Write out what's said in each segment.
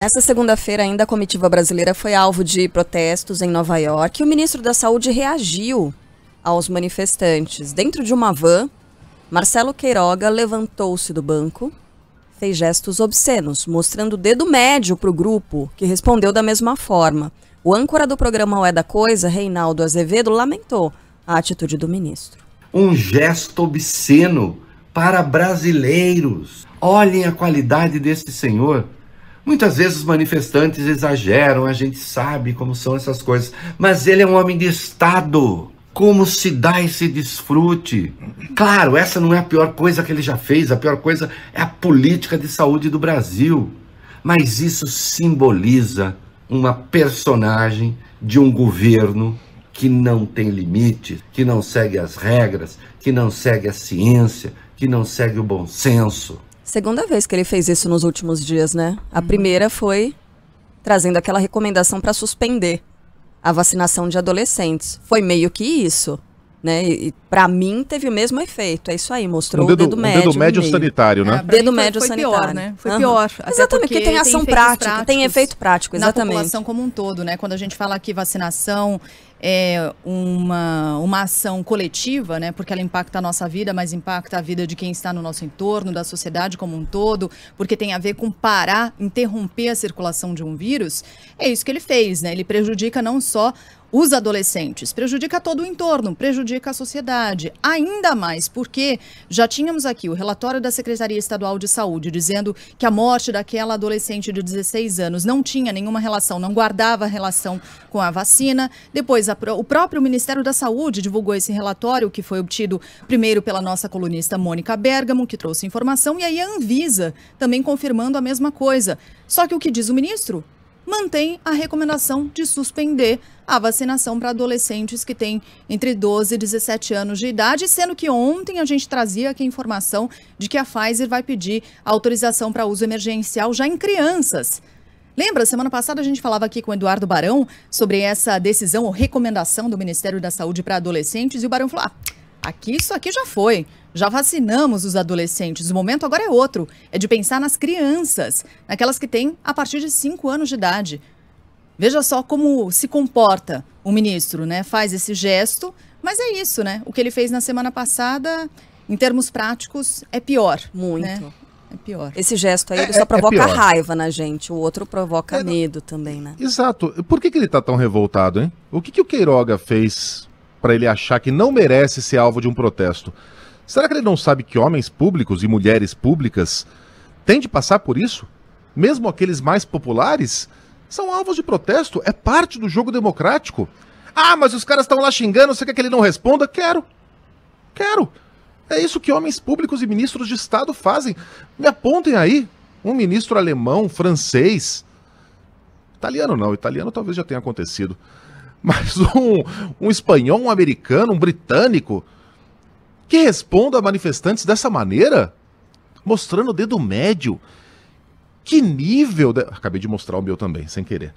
Essa segunda-feira ainda a comitiva brasileira foi alvo de protestos em Nova York e o ministro da Saúde reagiu aos manifestantes. Dentro de uma van, Marcelo Queiroga levantou-se do banco, fez gestos obscenos, mostrando o dedo médio para o grupo, que respondeu da mesma forma. O âncora do programa O É da Coisa, Reinaldo Azevedo, lamentou a atitude do ministro. Um gesto obsceno para brasileiros. Olhem a qualidade desse senhor. Muitas vezes os manifestantes exageram, a gente sabe como são essas coisas, mas ele é um homem de Estado. Como se dá esse desfrute? Claro, essa não é a pior coisa que ele já fez, a pior coisa é a política de saúde do Brasil. Mas isso simboliza uma personagem de um governo que não tem limite, que não segue as regras, que não segue a ciência, que não segue o bom senso. Segunda vez que ele fez isso nos últimos dias, né? A primeira foi trazendo aquela recomendação para suspender a vacinação de adolescentes. Foi meio que isso, né? E para mim teve o mesmo efeito. É isso aí, mostrou o dedo médio. Um dedo médio sanitário, né? Dedo médio foi sanitário. Pior, né? Foi pior. Exatamente, porque tem ação prática, tem efeito prático, exatamente. Na população como um todo, né? Quando a gente fala que vacinação é uma ação coletiva, né? Porque ela impacta a nossa vida, mas impacta a vida de quem está no nosso entorno, da sociedade como um todo, porque tem a ver com parar, interromper a circulação de um vírus. É isso que ele fez, né? Ele prejudica não só os adolescentes, prejudica todo o entorno, prejudica a sociedade, ainda mais porque já tínhamos aqui o relatório da Secretaria Estadual de Saúde dizendo que a morte daquela adolescente de 16 anos não tinha nenhuma relação, não guardava relação com a vacina. Depois, o próprio Ministério da Saúde divulgou esse relatório, que foi obtido primeiro pela nossa colunista Mônica Bergamo, que trouxe informação, e aí a Anvisa também confirmando a mesma coisa. Só que o que diz o ministro? Mantém a recomendação de suspender a vacinação para adolescentes que têm entre 12 e 17 anos de idade, sendo que ontem a gente trazia aqui a informação de que a Pfizer vai pedir autorização para uso emergencial já em crianças. Lembra, semana passada a gente falava aqui com o Eduardo Barão sobre essa decisão ou recomendação do Ministério da Saúde para adolescentes e o Barão falou, isso aqui já foi. Já vacinamos os adolescentes, o momento agora é outro, é de pensar nas crianças, naquelas que têm a partir de 5 anos de idade. Veja só como se comporta o ministro, né? Faz esse gesto, mas é isso, né? O que ele fez na semana passada, em termos práticos, é pior. Muito. Né? É pior. Esse gesto aí ele só provoca raiva na gente, o outro provoca medo também, né? Exato. Por que ele tá tão revoltado, hein? O que o Queiroga fez para ele achar que não merece ser alvo de um protesto? Será que ele não sabe que homens públicos e mulheres públicas têm de passar por isso? Mesmo aqueles mais populares são alvos de protesto, é parte do jogo democrático. Ah, mas os caras estão lá xingando, você quer que ele não responda? Quero. É isso que homens públicos e ministros de Estado fazem. Me apontem aí um ministro alemão, francês, italiano não, italiano talvez já tenha acontecido, mas um espanhol, um americano, um britânico, que responda a manifestantes dessa maneira, mostrando o dedo médio. Que nível... Acabei de mostrar o meu também, sem querer.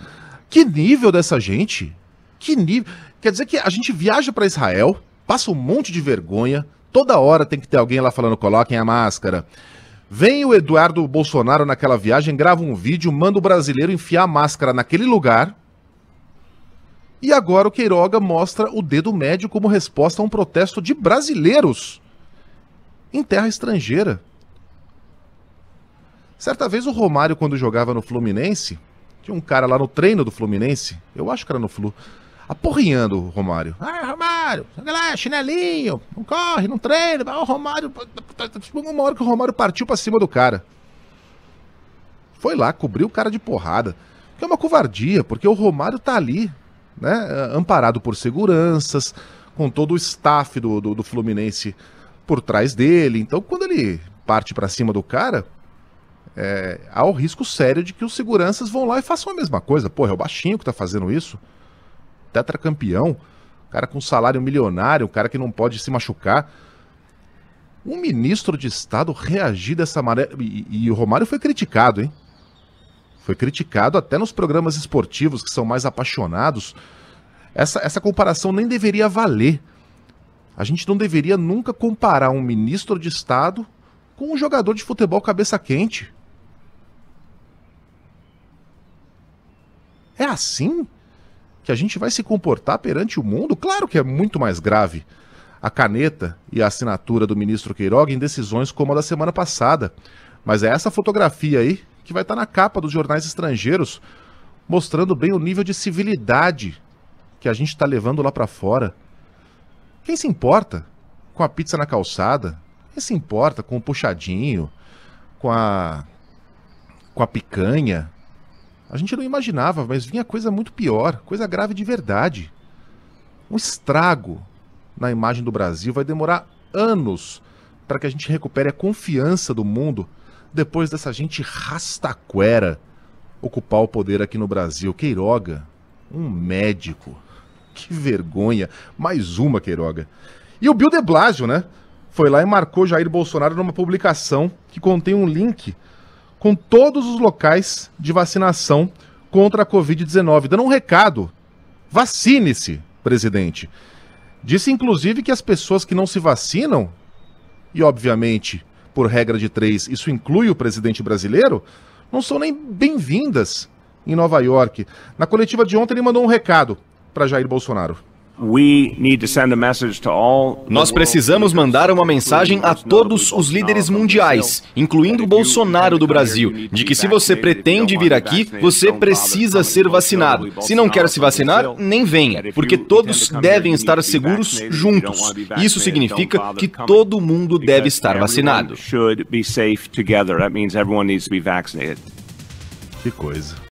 Que nível dessa gente? Que nível... Quer dizer que a gente viaja para Israel, passa um monte de vergonha, toda hora tem que ter alguém lá falando, coloquem a máscara. Vem o Eduardo Bolsonaro naquela viagem, grava um vídeo, manda o brasileiro enfiar a máscara naquele lugar. E agora o Queiroga mostra o dedo médio como resposta a um protesto de brasileiros em terra estrangeira. Certa vez o Romário, quando jogava no Fluminense, tinha um cara lá no treino do Fluminense, eu acho que era no Flu, aporrinhando o Romário. Romário, joga lá, chinelinho, não corre, não treina, o Romário... Uma hora que o Romário partiu pra cima do cara. Foi lá, cobriu o cara de porrada. Que é uma covardia, porque o Romário tá ali, né, amparado por seguranças, com todo o staff do Fluminense por trás dele. Então, quando ele parte pra cima do cara, há o risco sério de que os seguranças vão lá e façam a mesma coisa. Porra, é o baixinho que tá fazendo isso. Tetracampeão, cara com salário milionário, um cara que não pode se machucar. Um ministro de Estado reagir dessa maneira... E o Romário foi criticado, hein? Foi criticado até nos programas esportivos que são mais apaixonados. Essa comparação nem deveria valer. A gente não deveria nunca comparar um ministro de Estado com um jogador de futebol cabeça quente. É assim que a gente vai se comportar perante o mundo? Claro que é muito mais grave a caneta e a assinatura do ministro Queiroga em decisões como a da semana passada. Mas é essa fotografia aí que vai estar na capa dos jornais estrangeiros, mostrando bem o nível de civilidade que a gente está levando lá para fora. Quem se importa com a pizza na calçada? Quem se importa com o puxadinho, com a picanha? A gente não imaginava, mas vinha coisa muito pior, coisa grave de verdade. Um estrago na imagem do Brasil vai demorar anos para que a gente recupere a confiança do mundo depois dessa gente rastaquera ocupar o poder aqui no Brasil. Queiroga, um médico. Que vergonha. Mais uma, Queiroga. E o Bill de Blasio, né? Foi lá e marcou Jair Bolsonaro numa publicação que contém um link com todos os locais de vacinação contra a Covid-19, dando um recado. Vacine-se, presidente. Disse, inclusive, que as pessoas que não se vacinam, e obviamente, por regra de 3, isso inclui o presidente brasileiro, não são nem bem-vindas em Nova York. Na coletiva de ontem, ele mandou um recado para Jair Bolsonaro. Nós precisamos mandar uma mensagem a todos os líderes mundiais, incluindo o Bolsonaro do Brasil, de que se você pretende vir aqui, você precisa ser vacinado. Se não quer se vacinar, nem venha, porque todos devem estar seguros juntos. Isso significa que todo mundo deve estar vacinado. Que coisa.